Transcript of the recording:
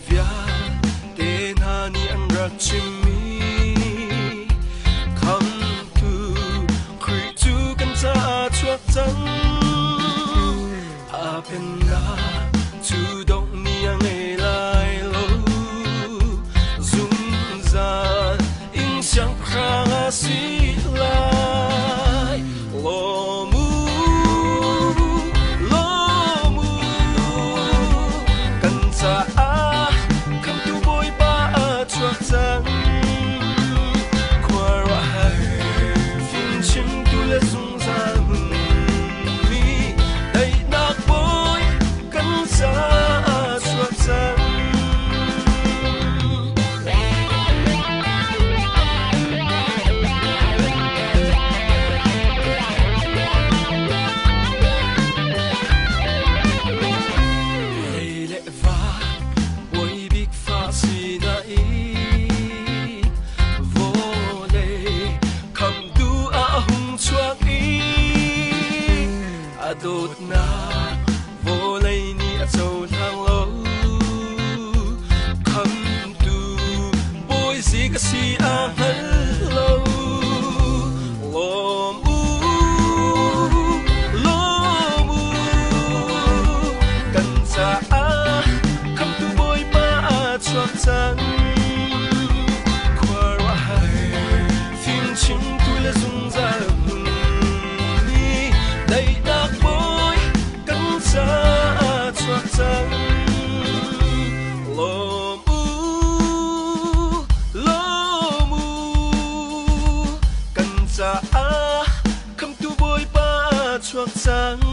via tên hani an rak chimi come to create to kan sa chuak chang a pen na tu dong ni ang e lai lo zum za in xiang khang a si lai lo mu kan sa a kam tu boy ba a chuak chang kwa ra hai fin chim tu le zung za mi dai nak boy kan sa a chuak chang đột na vô lấy ni a châu thang lâu khăm tu bôi gì cái si a hân lâu lo mu cần sa a khăm tu bôi ba a chuak chang qua ra hai phim chim tu le zung za chuak chang